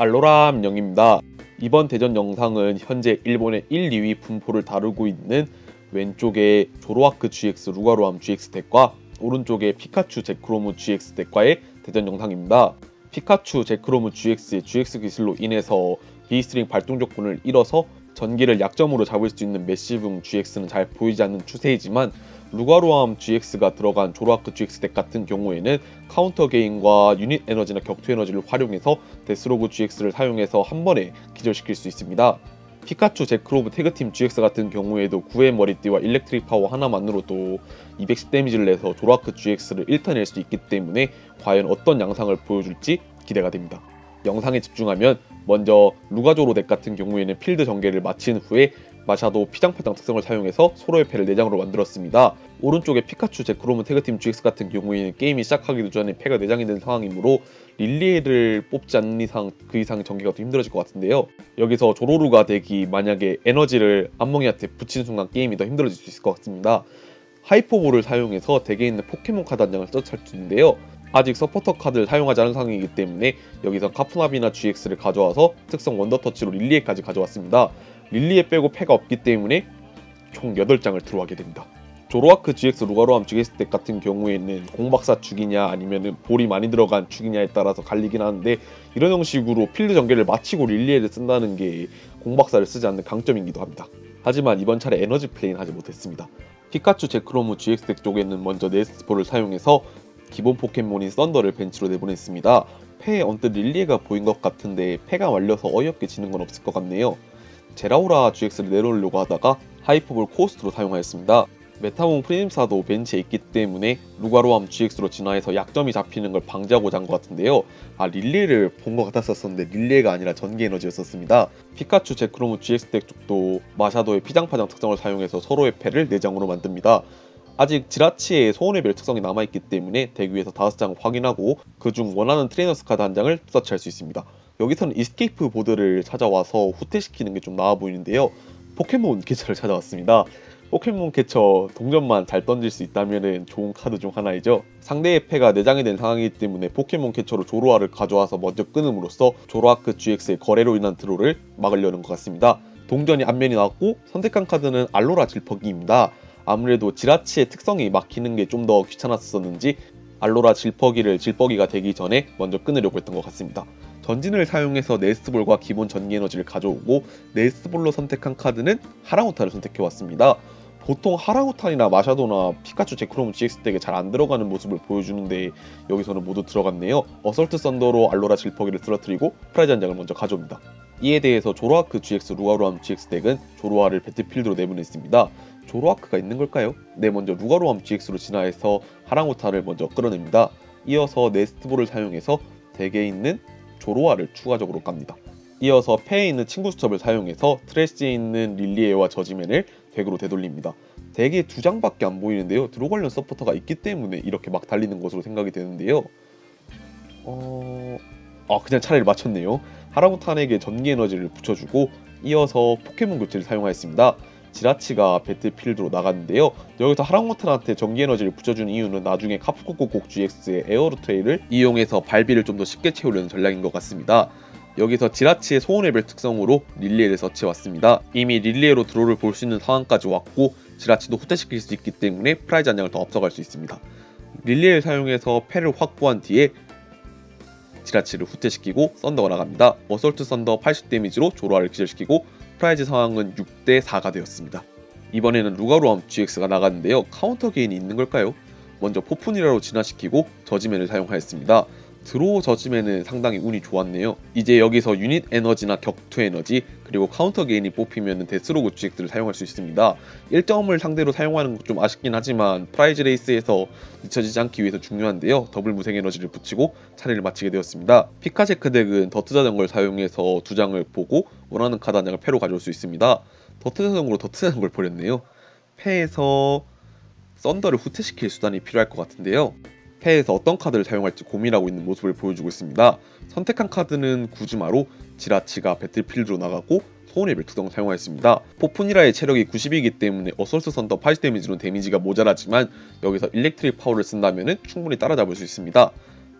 알로람 영입니다. 이번 대전 영상은 현재 일본의 1, 2위 분포를 다루고 있는 왼쪽에 조로아크 GX 루가로암 GX 덱과 오른쪽에 피카츄 제크로무 GX 덱과의 대전 영상입니다. 피카츄 제크로무 GX의 GX 기술로 인해서 비스트링 발동 조건을 잃어서 전기를 약점으로 잡을 수 있는 메시붕 GX는 잘 보이지 않는 추세이지만 루가로암 GX가 들어간 조로아크 GX 덱 같은 경우에는 카운터 게임과 유닛 에너지나 격투 에너지를 활용해서 데스로브 GX를 사용해서 한 번에 기절시킬 수 있습니다. 피카츄 제크로브 태그팀 GX 같은 경우에도 9회 머리띠와 일렉트릭 파워 하나만으로도 210 데미지를 내서 조로아크 GX를 1턴낼 수 있기 때문에 과연 어떤 양상을 보여줄지 기대가 됩니다. 영상에 집중하면 먼저 루가조로 덱 같은 경우에는 필드 전개를 마친 후에 마샤도 피장파장 특성을 사용해서 서로의 패를 내장으로 만들었습니다. 오른쪽에 피카츄 제크로무 태그팀 GX 같은 경우에는 게임이 시작하기도 전에 패가 내장이 된 상황이므로 릴리에를 뽑지 않는 이상 그 이상 전개가 더 힘들어질 것 같은데요. 여기서 조로루가 덱이 만약에 에너지를 안몽이한테 붙인 순간 게임이 더 힘들어질 수 있을 것 같습니다. 하이퍼볼을 사용해서 덱에 있는 포켓몬 카드 한 장을 서치할 수 있는데요. 아직 서포터 카드를 사용하지 않은 상황이기 때문에 여기서 카푸나비나 GX를 가져와서 특성 원더터치로 릴리에까지 가져왔습니다. 릴리에 빼고 패가 없기 때문에 총 8장을 들어가게 됩니다. 조로아크 GX 루가로암 GX 덱 같은 경우에는 공박사 축이냐 아니면 볼이 많이 들어간 축이냐에 따라서 갈리긴 하는데 이런 형식으로 필드 전개를 마치고 릴리에를 쓴다는 게 공박사를 쓰지 않는 강점이기도 합니다. 하지만 이번 차례 에너지 플레이는 하지 못했습니다. 피카츄 제크로무 GX 덱 쪽에는 먼저 네스트볼을 사용해서 기본 포켓몬인 썬더를 벤치로 내보냈습니다. 패에 언뜻 릴리에가 보인 것 같은데 패가 말려서 어이없게 지는 건 없을 것 같네요. 제라오라 GX를 내놓으려고 하다가 하이퍼볼 코스트로 사용하였습니다. 메타몽 프리즘사도 벤치에 있기 때문에 루가로암 GX로 진화해서 약점이 잡히는 걸 방지하고자 한 것 같은데요. 릴리에를 본 것 같았었는데 릴리에가 아니라 전기 에너지였었습니다. 피카츄 제크로무 GX 덱 쪽도 마샤도의 피장파장 특성을 사용해서 서로의 패를 내장으로 만듭니다. 아직 지라치의 소원의 별 특성이 남아있기 때문에 덱 위에서 5장을 확인하고 그중 원하는 트레이너스 카드 한 장을 서치할 수 있습니다. 여기서는 이스케이프 보드를 찾아와서 후퇴시키는 게 좀 나아 보이는데요. 포켓몬 캐쳐를 찾아왔습니다. 포켓몬 캐쳐 동전만 잘 던질 수 있다면 좋은 카드 중 하나이죠. 상대의 패가 내장이 된 상황이기 때문에 포켓몬 캐쳐로 조로아를 가져와서 먼저 끊음으로써 조로아크 GX의 거래로 인한 드로를 막으려는 것 같습니다. 동전이 앞면이 나왔고 선택한 카드는 알로라 질퍽이입니다. 아무래도 지라치의 특성이 막히는 게 좀 더 귀찮았었는지 알로라 질퍽이가 되기 전에 먼저 끊으려고 했던 것 같습니다. 전진을 사용해서 네스트볼과 기본 전기 에너지를 가져오고 네스트볼로 선택한 카드는 하랑우탄을 선택해왔습니다. 보통 하랑우탄이나 마샤도나 피카츄 제크로무 GX 덱에 잘 안 들어가는 모습을 보여주는데 여기서는 모두 들어갔네요. 어설트 썬더로 알로라 질퍽이를 쓰러뜨리고 프라이즈 한 장을 먼저 가져옵니다. 이에 대해서 조로아크 GX 루가로암 GX 덱은 조로아를 배틀필드로 내보냈습니다. 조로아크가 있는 걸까요? 네, 먼저 루가로암 GX로 진화해서 하랑우탄을 먼저 끌어냅니다. 이어서 네스트볼을 사용해서 덱에 있는 조로아를 추가적으로 깝니다. 이어서 패에 있는 친구 수첩을 사용해서 트래시에 있는 릴리에와 저지맨을 덱으로 되돌립니다. 덱에 2장밖에 안 보이는데요. 드로 관련 서포터가 있기 때문에 이렇게 막 달리는 것으로 생각이 되는데요. 그냥 차례를 맞췄네요. 하랑우탄에게 전기 에너지를 붙여주고 이어서 포켓몬 교체를 사용하였습니다. 지라치가 배틀필드로 나갔는데요. 여기서 하랑우탄한테 전기 에너지를 붙여준 이유는 나중에 카프코코콕 GX의 에어루트레이를 이용해서 발비를 좀 더 쉽게 채우려는 전략인 것 같습니다. 여기서 지라치의 소원의 별 특성으로 릴리에를 서치해왔습니다. 이미 릴리에로 드로를 볼 수 있는 상황까지 왔고 지라치도 후퇴시킬 수 있기 때문에 프라이즈 한 장을 더 앞서갈 수 있습니다. 릴리에를 사용해서 패를 확보한 뒤에 지라치를 후퇴시키고 썬더가 나갑니다. 어설트 썬더 80 데미지로 조로아를 기절시키고 프라이즈 상황은 6대 4가 되었습니다. 이번에는 루가로암 GX가 나갔는데요. 카운터 게인이 있는 걸까요? 먼저 포푸니라로 진화시키고 저지맨을 사용하였습니다. 드로우 저지맨은 상당히 운이 좋았네요. 이제 여기서 유닛 에너지나 격투 에너지 그리고 카운터 게인이 뽑히면 데스로그 GX를 사용할 수 있습니다. 1점을 상대로 사용하는 건 좀 아쉽긴 하지만 프라이즈 레이스에서 늦춰지지 않기 위해서 중요한데요. 더블 무생 에너지를 붙이고 차례를 마치게 되었습니다. 피카제크 덱은 더트 자전거를 사용해서 2장을 보고 원하는 카드 한 장을 패로 가져올 수 있습니다. 더트 자전거로 더트 자전거를 버렸네요. 패에서 썬더를 후퇴시킬 수단이 필요할 것 같은데요. 패에서 어떤 카드를 사용할지 고민하고 있는 모습을 보여주고 있습니다. 선택한 카드는 구즈마로 지라치가 배틀필드로 나가고 소원의 별 특성을 사용하였습니다. 포푸니라의 체력이 90이기 때문에 어설트 썬더 80 데미지로 데미지가 모자라지만 여기서 일렉트릭 파워를 쓴다면 충분히 따라잡을 수 있습니다.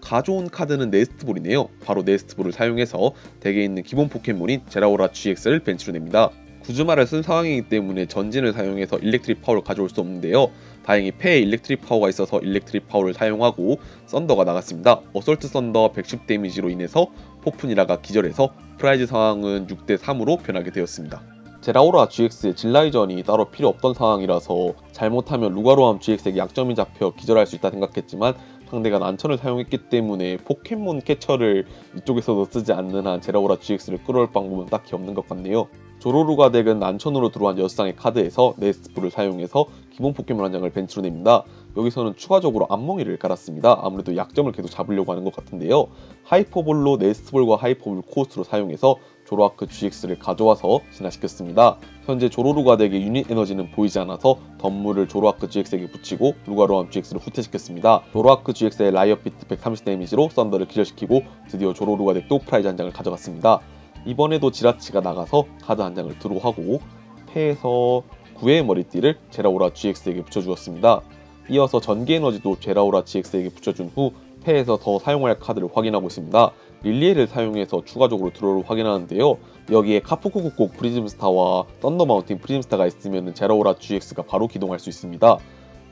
가져온 카드는 네스트볼이네요. 바로 네스트볼을 사용해서 덱에 있는 기본 포켓몬인 제라오라 GX를 벤치로 냅니다. 구즈마를 쓴 상황이기 때문에 전진을 사용해서 일렉트릭 파워를 가져올 수 없는데요. 다행히 패에 일렉트릭 파워가 있어서 일렉트릭 파워를 사용하고 썬더가 나갔습니다. 어설트 썬더 110 데미지로 인해서 포프니라가 기절해서 프라이즈 상황은 6대3으로 변하게 되었습니다. 제라오라 GX의 진라이전이 따로 필요 없던 상황이라서 잘못하면 루가로암 GX에게 약점이 잡혀 기절할 수 있다 생각했지만 상대가 난천을 사용했기 때문에 포켓몬 캐처를 이쪽에서도 쓰지 않는 한 제라오라 GX를 끌어올 방법은 딱히 없는 것 같네요. 조로루가 덱은 난천으로 들어온 6장의 카드에서 네스트볼을 사용해서 기본 포켓몬 한 장을 벤치로 냅니다. 여기서는 추가적으로 앞멍이를 깔았습니다. 아무래도 약점을 계속 잡으려고 하는 것 같은데요. 하이퍼볼로 네스트볼과 하이퍼볼 코스트로 사용해서 조로아크 GX를 가져와서 진화시켰습니다. 현재 조로루가 덱의 유닛 에너지는 보이지 않아서 덤물을 조로아크 GX에게 붙이고 루가로암 GX를 후퇴시켰습니다. 조로아크 GX의 라이엇 비트 130 데미지로 썬더를 기절시키고 드디어 조로루가 덱도 프라이즈 한 장을 가져갔습니다. 이번에도 지라치가 나가서 카드 한 장을 드로우하고 패에서 9의 머리띠를 제라오라 GX에게 붙여주었습니다. 이어서 전기에너지도 제라오라 GX에게 붙여준 후 패에서 더 사용할 카드를 확인하고 있습니다. 릴리에를 사용해서 추가적으로 드로우를 확인하는데요. 여기에 카푸쿠쿠콕 프리즘스타와 썬더마운틴 프리즘스타가 있으면 제라오라 GX가 바로 기동할 수 있습니다.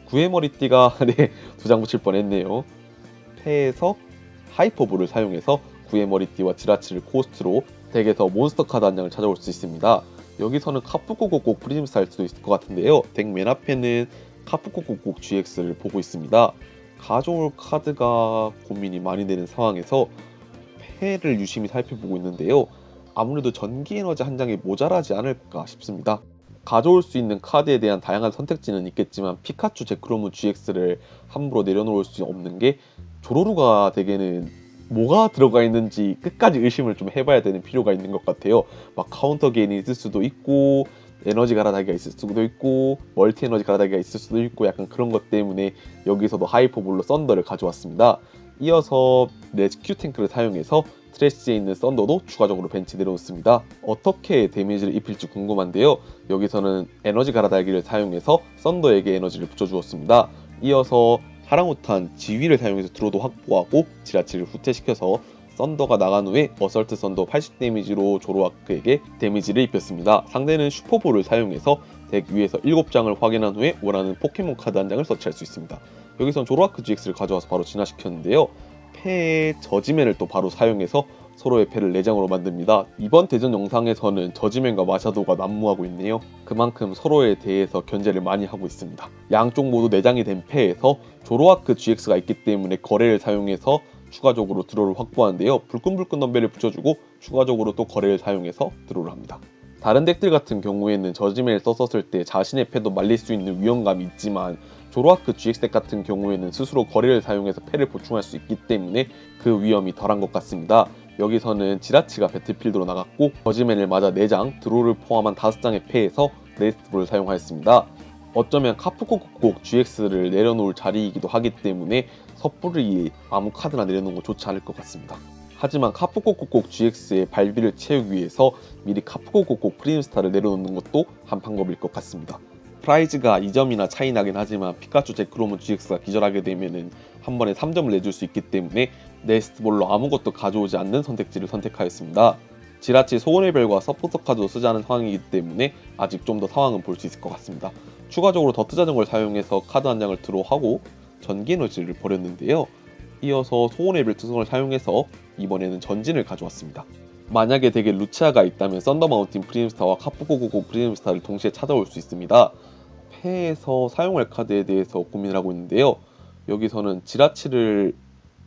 9의 머리띠가 네, 2장 붙일 뻔했네요. 패에서 하이퍼볼을 사용해서 9의 머리띠와 지라치를 코스트로 덱에서 몬스터 카드 한 장을 찾아올 수 있습니다. 여기서는 카푸쿠쿠콕 프리즘스타 할 수도 있을 것 같은데요. 덱 맨 앞에는 카푸쿠쿠콕 GX를 보고 있습니다. 가져올 카드가 고민이 많이 되는 상황에서 패를 유심히 살펴보고 있는데요. 아무래도 전기 에너지 한 장이 모자라지 않을까 싶습니다. 가져올 수 있는 카드에 대한 다양한 선택지는 있겠지만 피카츄 제크로무 GX를 함부로 내려놓을 수 없는 게 조로루가 덱에는 뭐가 들어가 있는지 끝까지 의심을 좀 해봐야 되는 필요가 있는 것 같아요. 막 카운터 게인이 있을 수도 있고 에너지 갈아타기가 있을 수도 있고 멀티 에너지 갈아타기가 있을 수도 있고 약간 그런 것 때문에 여기서도 하이퍼볼로 썬더를 가져왔습니다. 이어서 레스큐 탱크를 사용해서 트래시에 있는 썬더도 추가적으로 벤치 내려놓습니다. 어떻게 데미지를 입힐지 궁금한데요. 여기서는 에너지 갈아타기를 사용해서 썬더에게 에너지를 붙여주었습니다. 이어서 하랑우탄 지휘를 사용해서 드로도 확보하고 지라치를 후퇴시켜서 썬더가 나간 후에 어설트 썬더 80 데미지로 조로아크에게 데미지를 입혔습니다. 상대는 슈퍼볼을 사용해서 덱 위에서 7장을 확인한 후에 원하는 포켓몬 카드 한 장을 서치할 수 있습니다. 여기선 조로아크 GX를 가져와서 바로 진화시켰는데요. 패의 저지맨을 또 바로 사용해서 서로의 패를 4장으로 만듭니다. 이번 대전 영상에서는 저지맨과 마샤도가 난무하고 있네요. 그만큼 서로에 대해서 견제를 많이 하고 있습니다. 양쪽 모두 4장이 된 패에서 조로아크 GX가 있기 때문에 거래를 사용해서 추가적으로 드로우를 확보하는데요. 불끈불끈 덤벨을 붙여주고 추가적으로 또 거래를 사용해서 드로우를 합니다. 다른 덱들 같은 경우에는 저지맨을 썼었을 때 자신의 패도 말릴 수 있는 위험감이 있지만 조로아크 GX 덱 같은 경우에는 스스로 거래를 사용해서 패를 보충할 수 있기 때문에 그 위험이 덜한 것 같습니다. 여기서는 지라치가 배틀필드로 나갔고 저지맨을 맞아 4장, 드로우를 포함한 5장의 패에서 네스트볼을 사용하였습니다. 어쩌면 카푸코콕 GX를 내려놓을 자리이기도 하기 때문에 섣부르게 아무 카드나 내려놓은 거 좋지 않을 것 같습니다. 하지만 카푸코콕 GX의 발비를 채우기 위해서 미리 카푸코콕 프리즘스타를 내려놓는 것도 한 방법일 것 같습니다. 프라이즈가 2점이나 차이 나긴 하지만 피카츄 제크로무 GX가 기절하게 되면은 한 번에 3점을 내줄 수 있기 때문에 네스트볼로 아무것도 가져오지 않는 선택지를 선택하였습니다. 지라치 소원의 별과 서포터 카드도 쓰자는 상황이기 때문에 아직 좀 더 상황은 볼 수 있을 것 같습니다. 추가적으로 더트 자전거를 사용해서 카드 한 장을 드로우하고 전기 에너지를 버렸는데요. 이어서 소원의 별 특성을 사용해서 이번에는 전진을 가져왔습니다. 만약에 덱에 루치아가 있다면 썬더마운틴 프리즘스타와 카푸코고고 프리즘스타를 동시에 찾아올 수 있습니다. 패에서 사용할 카드에 대해서 고민을 하고 있는데요. 여기서는 지라치를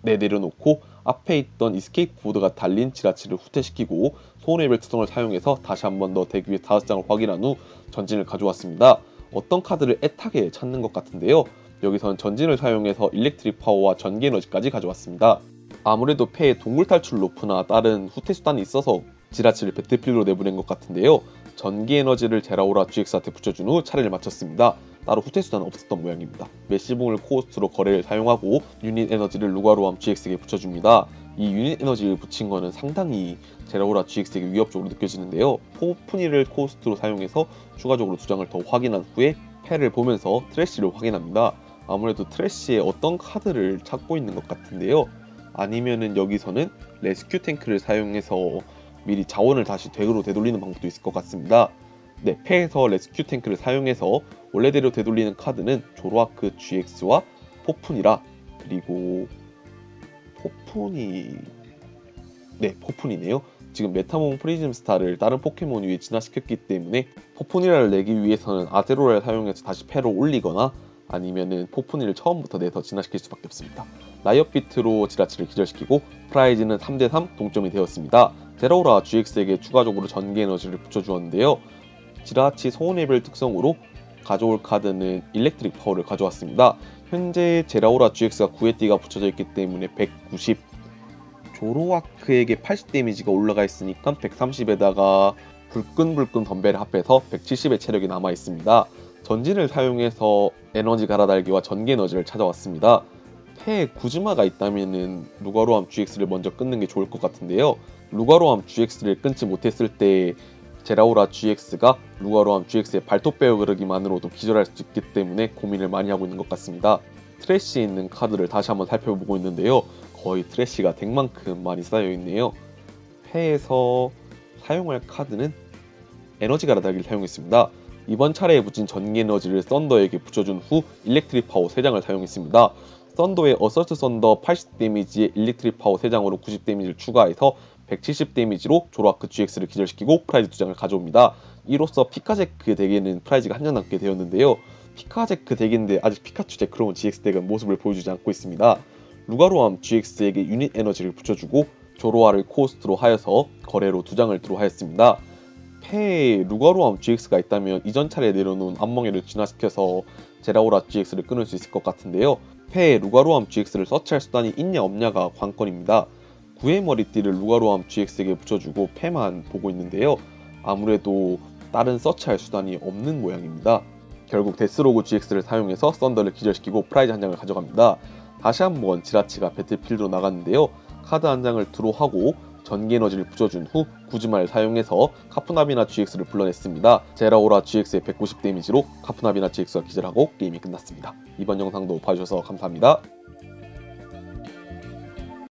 내려놓고 앞에 있던 이스케이프 보드가 달린 지라치를 후퇴시키고 소원의 별 특성을 사용해서 다시 한 번 더 덱 위에 5장을 확인한 후 전진을 가져왔습니다. 어떤 카드를 애타게 찾는 것 같은데요. 여기선 전진을 사용해서 일렉트릭 파워와 전기 에너지까지 가져왔습니다. 아무래도 패에 동굴 탈출 로프나 다른 후퇴 수단이 있어서 지라치를 배틀필드로 내보낸 것 같은데요. 전기 에너지를 제라오라 GX한테 붙여준 후 차례를 마쳤습니다. 따로 후퇴 수단은 없었던 모양입니다. 메시봉을 코스트로 거래를 사용하고 유닛 에너지를 루가로암 GX에게 붙여줍니다. 이 유닛 에너지를 붙인 거는 상당히 제라오라 GX에게 위협적으로 느껴지는데요. 포프니를 코스트로 사용해서 추가적으로 2장을 더 확인한 후에 패를 보면서 트래쉬를 확인합니다. 아무래도 트래쉬에 어떤 카드를 찾고 있는 것 같은데요. 아니면은 여기서는 레스큐 탱크를 사용해서 미리 자원을 다시 덱으로 되돌리는 방법도 있을 것 같습니다. 네, 패에서 레스큐 탱크를 사용해서 원래대로 되돌리는 카드는 조로아크 GX와 포푼이라, 그리고 포푼이네요. 지금 메타몬 프리즘 스타를 다른 포켓몬 위에 진화시켰기 때문에 포푼이라를 내기 위해서는 아제로라를 사용해서 다시 패로 올리거나 아니면은 포푼이를 처음부터 내서 진화시킬 수밖에 없습니다. 라이엇 비트로 지라치를 기절시키고 프라이즈는 3대3 동점이 되었습니다. 제라오라 GX에게 추가적으로 전기 에너지를 붙여주었는데요. 지라치 소원의별 특성으로 가져올 카드는 일렉트릭 파워를 가져왔습니다. 현재 제라오라 GX가 9회 띠가 붙여져 있기 때문에 190, 조로와크에게 80 데미지가 올라가 있으니까 130에다가 불끈불끈 덤벨을 합해서 170의 체력이 남아 있습니다. 전진을 사용해서 에너지 갈아달기와 전기 에너지를 찾아왔습니다. 패에 구즈마가 있다면은 루가로암 GX를 먼저 끊는 게 좋을 것 같은데요. 루가로암 GX를 끊지 못했을 때 제라오라 GX가 루가로암 GX의 발톱 베어 그르기만으로도 기절할 수 있기 때문에 고민을 많이 하고 있는 것 같습니다. 트래쉬에 있는 카드를 다시 한번 살펴보고 있는데요. 거의 트래쉬가 덱만큼 많이 쌓여있네요. 패에서 사용할 카드는 에너지 갈아달기를 사용했습니다. 이번 차례에 붙인 전기 에너지를 썬더에게 붙여준 후 일렉트릭 파워 3장을 사용했습니다. 썬더의 어서트 썬더 80 데미지에 일렉트릭 파워 3장으로 90 데미지를 추가해서 170 데미지로 조로아크 GX를 기절시키고 프라이즈 2장을 가져옵니다. 이로써 피카제크 덱에는 프라이즈가 한 장 남게 되었는데요. 피카제크 덱인데 아직 피카츄 제크로몬 GX 덱은 모습을 보여주지 않고 있습니다. 루가로암 GX에게 유닛 에너지를 붙여주고 조로아를 코스트로 하여서 거래로 2장을 드로하였습니다. 패에 루가로암 GX가 있다면 이전 차례에 내려놓은 암몽해를 진화시켜서 제라오라 GX를 끊을 수 있을 것 같은데요. 패에 루가로암 GX를 서치할 수단이 있냐 없냐가 관건입니다. 9회 머리띠를 루가로암 GX에게 붙여주고 패만 보고 있는데요. 아무래도 다른 서치할 수단이 없는 모양입니다. 결국 데스로그 GX를 사용해서 썬더를 기절시키고 프라이즈 한 장을 가져갑니다. 다시 한번 지라치가 배틀필드로 나갔는데요. 카드 한 장을 드로하고 전기 에너지를 붙여준 후 구즈마를 사용해서 카푸나비나 GX를 불러냈습니다. 제라오라 GX의 190 데미지로 카푸나비나 GX가 기절하고 게임이 끝났습니다. 이번 영상도 봐주셔서 감사합니다.